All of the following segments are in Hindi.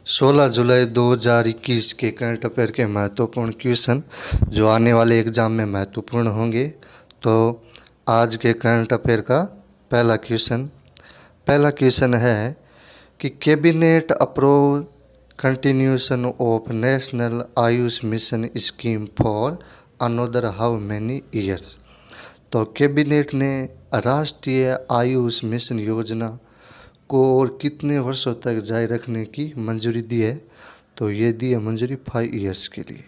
16 जुलाई 2021 के करंट अफेयर के महत्वपूर्ण क्वेश्चन जो आने वाले एग्ज़ाम में महत्वपूर्ण होंगे। तो आज के करंट अफेयर का पहला क्वेश्चन है कि cabinet approve continuation of national Ayush mission scheme for another how many years. तो कैबिनेट ने राष्ट्रीय आयुष मिशन योजना को और कितने वर्षों तक जारी रखने की मंजूरी दी है। तो ये दी है मंजूरी 5 ईयर्स के लिए।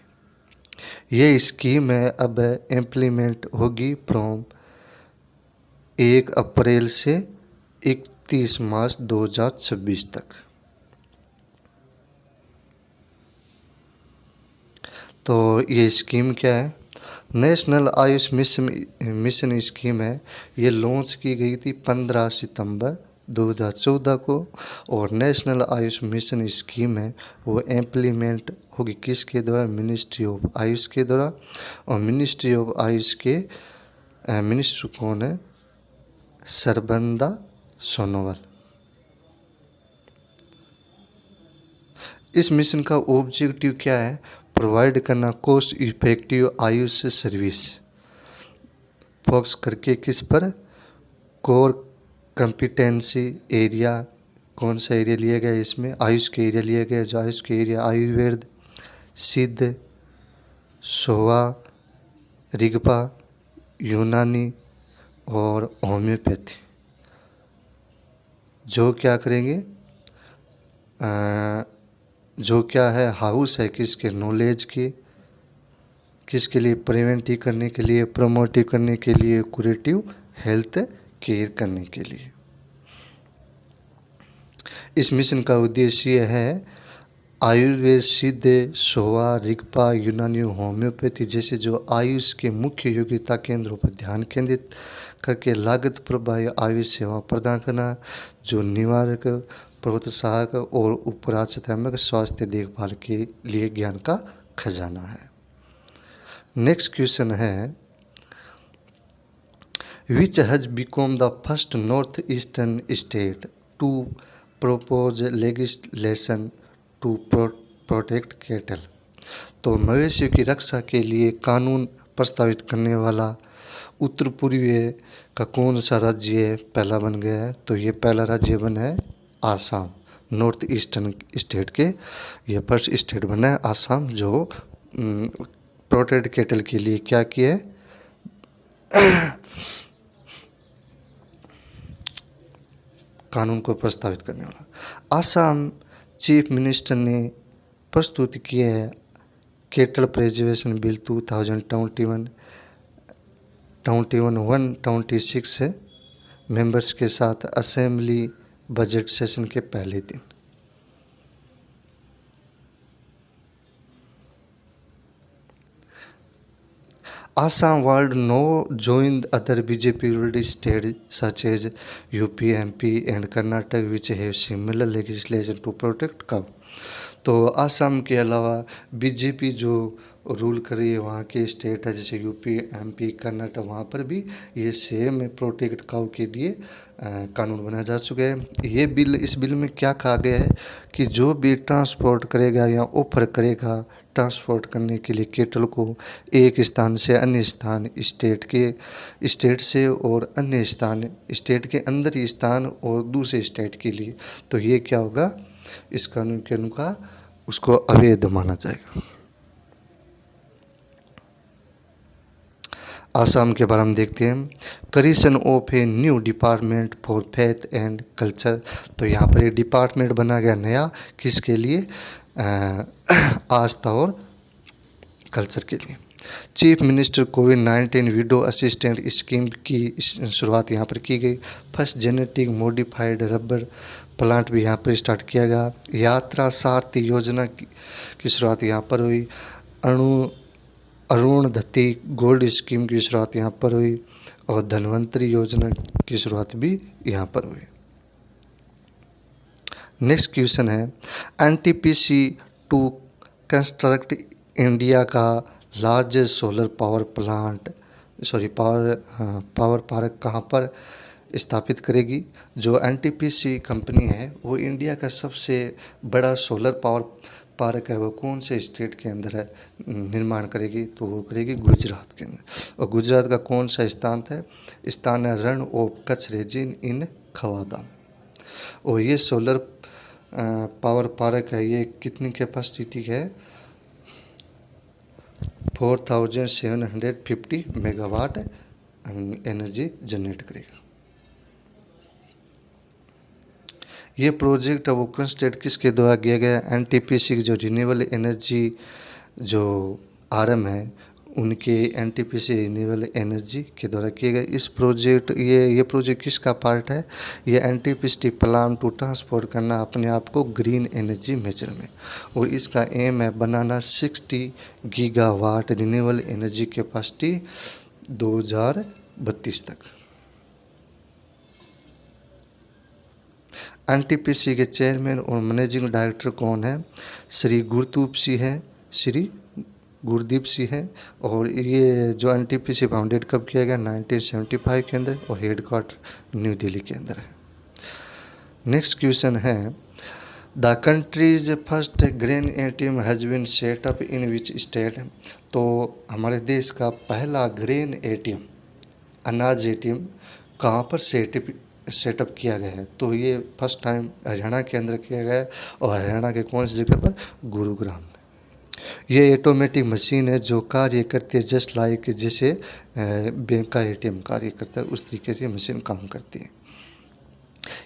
ये स्कीम है अब इम्प्लीमेंट होगी फ्रॉम 1 अप्रैल से 31 मार्च 2026 तक। तो ये स्कीम क्या है? नेशनल आयुष मिशन स्कीम है। ये लॉन्च की गई थी 15 सितंबर 2014 को। और नेशनल आयुष मिशन स्कीम है वो इम्प्लीमेंट होगी किसके द्वारा? मिनिस्ट्री ऑफ आयुष के द्वारा। और मिनिस्ट्री ऑफ आयुष के मिनिस्टर कौन है? सर्बानंद सोनोवाल। इस मिशन का ऑब्जेक्टिव क्या है? प्रोवाइड करना cost effective Ayush service. Focus करके किस पर? Core competency area. कौन सा एरिया लिया गया इसमें? आयुष के एरिया लिया गया। जो आयुष के एरिया आयुर्वेद, सिद्ध, सोवा, ऋग्पा, यूनानी और होम्योपैथी। जो क्या करेंगे? जो क्या है? हाउस है किसके? नॉलेज के। किसके लिए? प्रिवेंटिव करने के लिए, प्रमोटिव करने के लिए, क्यूरेटिव हेल्थ केयर करने के लिए। इस मिशन का उद्देश्य है आयुर्वेद, सिद्ध, सोवा, ऋग्पा, यूनानी, होम्योपैथी जैसे जो आयुष के मुख्य योग्यता केंद्रों पर ध्यान केंद्रित करके लागत प्रभावी आयुष सेवा प्रदान करना, जो निवारक, प्रोत्साहक और उपराष्ट्रमक स्वास्थ्य देखभाल के लिए ज्ञान का खजाना है। नेक्स्ट क्वेश्चन है which has become the first north eastern state to propose legislation to protect cattle. तो मवेशियों की रक्षा के लिए कानून प्रस्तावित करने वाला उत्तर पूर्वी का कौन सा राज्य पहला बन गया है? तो ये पहला राज्य बना है आसाम। नॉर्थ ईस्टर्न स्टेट के ये फर्स्ट स्टेट बना है आसाम, जो प्रोटेक्ट कैटल के लिए क्या किया है? कानून को प्रस्तावित करने वाला। आसाम चीफ मिनिस्टर ने प्रस्तुत किया है कैटल प्रिजर्वेशन बिल 2021-126 मेंबर्स के साथ असेंबली बजट सेशन के पहले दिन। Assam would now join other BJP-ruled states such as UP, MP and Karnataka which have similar legislation to protect cow। तो आसाम के अलावा बीजेपी जो रूल कर रही है वहाँ के स्टेट है जैसे यूपी, एमपी, कर्नाटक, वहाँ पर भी ये सेम प्रोटेक्ट काउ के लिए कानून बनाया जा चुका है। ये बिल, इस बिल में क्या कहा गया है कि जो भी ट्रांसपोर्ट करेगा या ऑफर करेगा ट्रांसपोर्ट करने के लिए केटल को एक स्थान से अन्य स्थान, स्टेट से और अन्य स्थान, स्टेट के अंदर ही स्थान और दूसरे स्टेट के लिए, तो ये क्या होगा? इस कानून के अनुसार उसको अवैध माना जाएगा। आसाम के बारे में देखते हैं। Creation of a new department for faith and culture. तो यहाँ पर एक डिपार्टमेंट बना गया नया, किसके लिए? आस्था और कल्चर के लिए। चीफ मिनिस्टर कोविड-19 विडो असिस्टेंट स्कीम की शुरुआत यहाँ पर की गई। First genetic modified rubber plant भी यहाँ पर स्टार्ट किया गया। यात्रा सारथी योजना की शुरुआत यहाँ पर हुई। अरुणधति गोल्ड स्कीम की शुरुआत यहाँ पर हुई और धन्वंतरी योजना की शुरुआत भी यहाँ पर हुई। नेक्स्ट क्वेश्चन है एनटीपीसी टू कंस्ट्रक्ट इंडिया का लार्जेस्ट सोलर पावर पार्क कहाँ पर स्थापित करेगी। जो एनटीपीसी कंपनी है वो इंडिया का सबसे बड़ा सोलर पावर पार्क है, वो कौन से स्टेट के अंदर है निर्माण करेगी, तो वो करेगी गुजरात के अंदर। और गुजरात का कौन सा स्थान है रण ऑफ कच्छ रीजन इन खवादा। और ये सोलर पावर पार्क है, ये कितनी कैपेसिटी है, 4750 मेगावाट एनर्जी जनरेट करेगा। ये प्रोजेक्ट अब उत्तराखंड स्टेट किसके द्वारा किया गया, एनटीपीसी की जो रिन्यूएबल एनर्जी जो आरएम है उनके एनटीपीसी रिन्यूएबल एनर्जी के द्वारा किए गए इस प्रोजेक्ट ये प्रोजेक्ट किसका पार्ट है, ये एनटीपीसी प्लान टू ट्रांसपोर्ट करना अपने आप को ग्रीन एनर्जी मेजर में। और इसका एम है बनाना 60 गीगावाट रिन्यूएबल एनर्जी कैपेसिटी 2032 तक। एनटीपीसी के चेयरमैन और मैनेजिंग डायरेक्टर कौन है, श्री गुरदीप सिंह है। और ये जो एनटीपीसी फाउंडेड कब किया गया, 1975 के अंदर, और हेड क्वार्टर न्यू दिल्ली के अंदर है। नेक्स्ट क्वेश्चन है, the country's first grain ATM has been set up in which state. तो हमारे देश का पहला ग्रेन एटीएम अनाज एटीएम कहाँ पर सेटअप किया गया है, तो ये फर्स्ट टाइम हरियाणा के अंदर किया गया है। और हरियाणा के कौन सी जगह पर, गुरुग्राम में। ये ऑटोमेटिक मशीन है जो कार्य करती है जस्ट लाइक जैसे बैंक का एटीएम कार्य करता है, उस तरीके से मशीन काम करती है।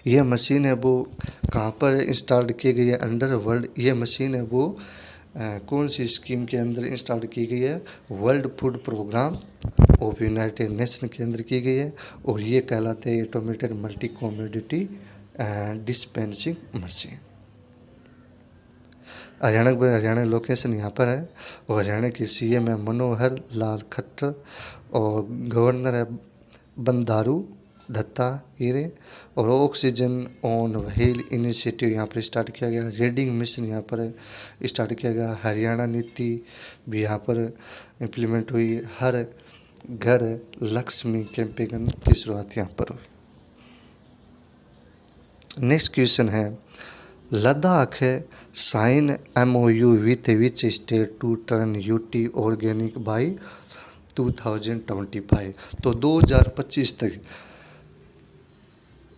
यह मशीन है वो कहाँ पर इंस्टॉल की गई है, अंडर वर्ल्ड। ये मशीन है वो कौन सी स्कीम के अंदर इंस्टॉल की गई है, world food programme of United Nation के अंदर की गई है। और ये कहलाते हैं automated multi commodity dispensing machine. Haryana location यहाँ पर है। और हरियाणा की सीएम है मनोहर लाल खट्टर और गवर्नर है बंडारू दत्तात्रेय। और ऑक्सीजन ऑन व्हील इनिशिएटिव यहाँ पर स्टार्ट किया गया। रीडिंग मिशन यहाँ पर स्टार्ट किया गया। हरियाणा नीति भी यहाँ पर इम्प्लीमेंट हुई। हर घर लक्ष्मी कैंपेन की शुरुआत यहाँ पर हुई। नेक्स्ट क्वेश्चन है, Ladakh sign MOU with which state to turn UT organic by 2025। तो 2025 तक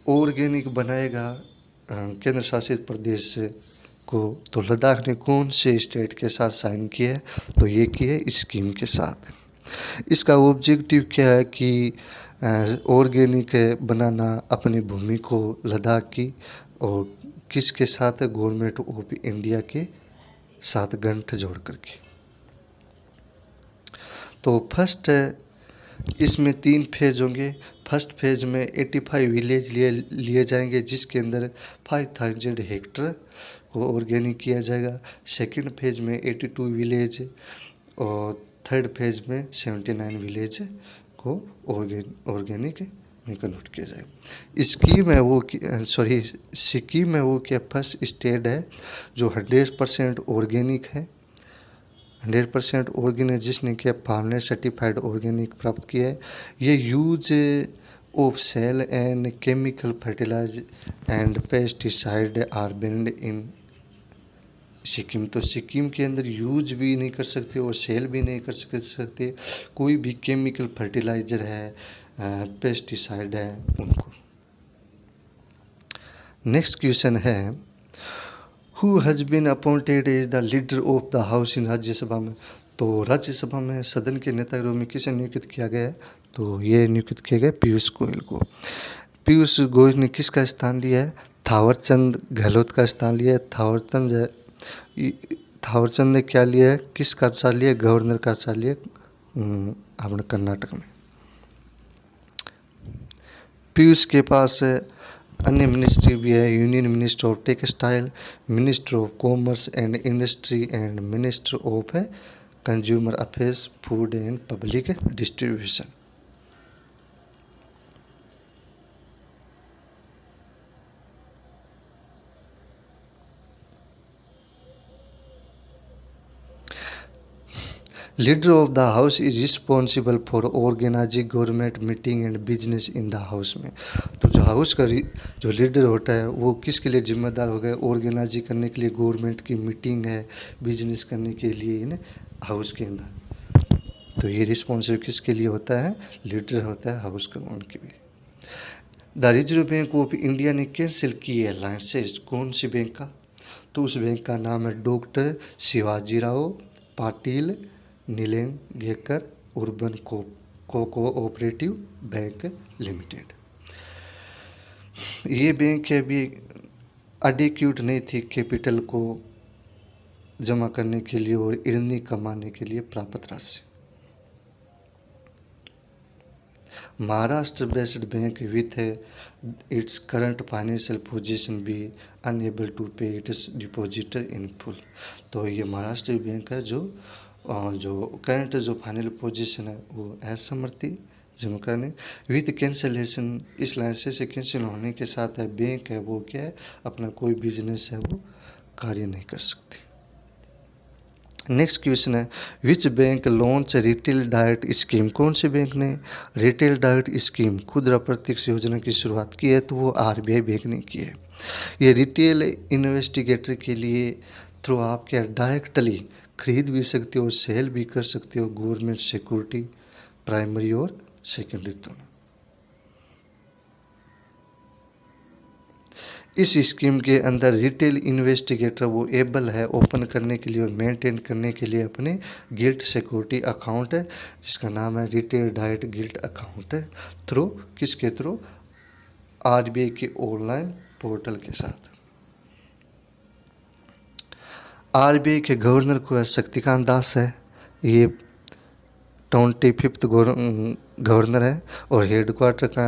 ऑर्गेनिक बनाएगा केंद्र शासित प्रदेश को। तो लद्दाख ने कौन से स्टेट के साथ साइन किया है, तो ये की है स्कीम के साथ। इसका ऑब्जेक्टिव क्या है कि ऑर्गेनिक बनाना अपनी भूमि को लद्दाख की, और किसके साथ, गवर्नमेंट ऑफ इंडिया के साथ गंठ जोड़ करके। तो फर्स्ट इसमें 3 फेज होंगे। फर्स्ट फेज में 85 विलेज लिए जाएंगे जिसके अंदर 5000 हेक्टर को ऑर्गेनिक किया जाएगा। सेकंड फेज में 82 विलेज और थर्ड फेज में 79 विलेज को ऑर्गेनिक में कन्वर्ट किया जाएगा। स्कीम है वो सिक्किम है वो कि फर्स्ट स्टेट है जो 100% ऑर्गेनिक है, 100% ऑर्गेनिक, जिसने क्या फार्मर सर्टिफाइड ऑर्गेनिक प्राप्त किया है। ये use of sale and chemical fertilize and pesticide are banned in Sikkim. तो सिक्किम के अंदर यूज भी नहीं कर सकते और सेल भी नहीं कर सकते कोई भी केमिकल फर्टिलाइजर है, पेस्टिसाइड है उनको। नेक्स्ट क्वेश्चन है, who has been appointed is the leader of the house in Rajya Sabha में। तो राज्यसभा में सदन के नेता के रूप में किसे नियुक्त किया गया है, तो ये नियुक्त किया गया पीयूष गोयल को। पीयूष गोयल ने किसका स्थान लिया है, थावरचंद गहलोत का स्थान लिया है। थावरचंद ने क्या लिया है, किसका स्थान लिया, गवर्नर का स्थान लिया अपने कर्नाटक में। पीयूष के पास अन्य मिनिस्ट्री भी है, union minister of textile, minister of commerce and industry and minister of consumer affairs, food and public distribution. Leader of the house is responsible for organising government meeting and business in the house में। तो जो हाउस का जो लीडर होता है वो किसके लिए जिम्मेदार हो गया, ऑर्गेनाइज करने के लिए गवर्नमेंट की मीटिंग है, बिजनेस करने के लिए इन हाउस के अंदर। तो ये रिस्पॉन्सिबल किसके लिए होता है, लीडर होता है हाउस का उनके भी। The reserve bank of India ने कैंसिल की है लाइसेंस कौन सी बैंक का, तो उस बैंक का नाम है doctor Shivajirao Patil Nilangekar urban cooperative bank limited. ये बैंक अभी एडिक्यूट नहीं थी कैपिटल को जमा करने के लिए और अर्निंग कमाने के लिए प्राप्त राशि। Maharashtra based bank with its current financial position be unable to pay its depositor in full. तो ये महाराष्ट्र बैंक है जो करंट जो फाइनल पोजीशन है वो असमर्थी जमा करने विथ कैंसिलेशन, इस लाइसेंस से कैंसिल होने के साथ है बैंक है वो क्या है अपना कोई बिजनेस है वो कार्य नहीं कर सकती। नेक्स्ट क्वेश्चन है which bank launch retail direct scheme, कौन से बैंक ने रिटेल डायरेक्ट स्कीम खुदरा प्रत्यक्ष योजना की शुरुआत की है, तो वो आरबीआई बैंक ने की है। ये रिटेल इन्वेस्टिगेटर के लिए थ्रू आप क्या डायरेक्टली खरीद भी सकते हो, सेल भी कर सकते हो गवर्नमेंट सिक्योरिटी प्राइमरी और सेकेंडरी दोनों। इस स्कीम के अंदर रिटेल इन्वेस्टिगेटर वो एबल है ओपन करने के लिए और मेंटेन करने के लिए अपने गिल्ट सिक्योरिटी अकाउंट है जिसका नाम है रिटेल डायरेक्ट गिल्ट अकाउंट है, थ्रू किसके थ्रू आरबीआई के ऑनलाइन पोर्टल के साथ। आरबीआई के गवर्नर को शक्तिकांत दास है, ये 25th गवर्नर है और हेडक्वार्टर का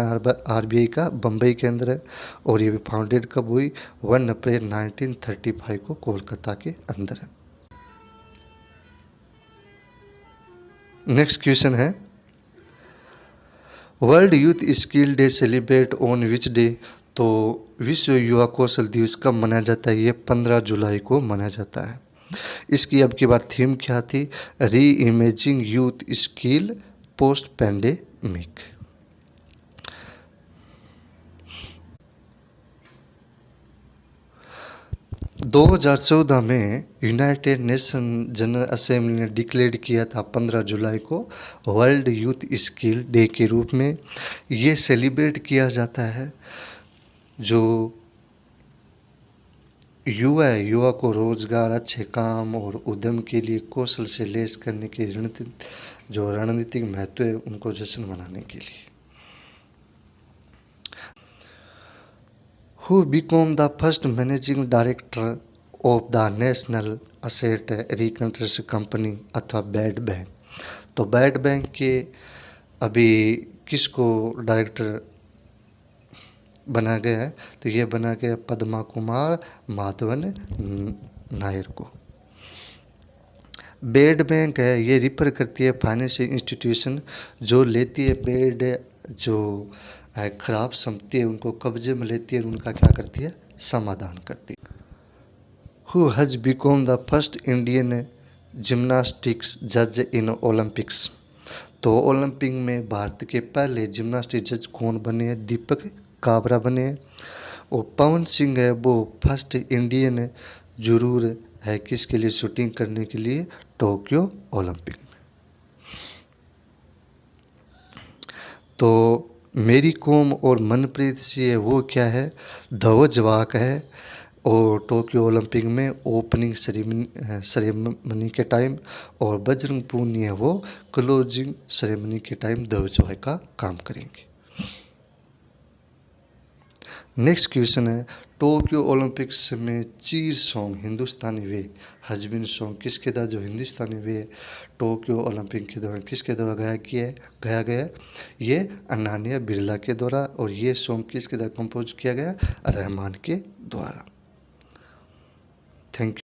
आरबीआई का बम्बई के अंदर है और ये फाउंडेड कब हुई 1 अप्रैल 1935 को कोलकाता के अंदर है। नेक्स्ट क्वेश्चन है world youth skill day celebrate on which day, तो विश्व युवा कौशल दिवस कब मनाया जाता है, ये 15 जुलाई को मनाया जाता है। इसकी अब की बार थीम क्या थी, री imaging youth skill post pandemic. दो 2014 में यूनाइटेड नेशन जनरल असेंबली ने डिक्लेयर किया था 15 जुलाई को वर्ल्ड यूथ स्किल डे के रूप में। ये सेलिब्रेट किया जाता है जो युवा को रोजगार, अच्छे काम और उद्यम के लिए कौशल से लैस करने की रणनीतिक महत्व है उनको जश्न मनाने के लिए। Who become the first managing director of the national asset reconstruction company अथवा बैड बैंक, तो बैड बैंक के अभी किसको डायरेक्टर बना गया है, तो ये बना गया पद्मा कुमार माधवन नायर को। बेड बैंक है ये रिफर करती है फाइनेंशियल इंस्टीट्यूशन जो लेती है बेड जो खराब संपत्ति है उनको कब्जे में लेती है और उनका क्या करती है समाधान करती है। Who has become the first Indian gymnastics जज इन ओलंपिक्स, तो ओलंपिक में भारत के पहले जिम्नास्टिक जज कौन बने हैं, दीपक काबरा बने हैं। और पवन सिंह है वो फर्स्ट इंडियन जरूर है किसके लिए शूटिंग करने के लिए टोक्यो ओलंपिक में। तो मेरी कॉम और मनप्रीत सिंह है वो क्या है ध्वज वाहक है और टोक्यो ओलंपिक में ओपनिंग सेरेमनी के टाइम, और बजरंग पूनिया है वो क्लोजिंग सेरेमनी के टाइम ध्वज वाहक का काम करेंगे। नेक्स्ट क्वेश्चन है टोक्यो ओलंपिक्स में चीर सॉन्ग हिंदुस्तानी वे हजबिन सॉन्ग किसके द्वारा, जो हिंदुस्तानी वे टोक्यो ओलंपिक के दौरान किसके द्वारा गाया गया, ये अनानिया बिरला के द्वारा, और ये सॉन्ग किसके द्वारा कंपोज किया गया, रहमान के द्वारा। Thank you.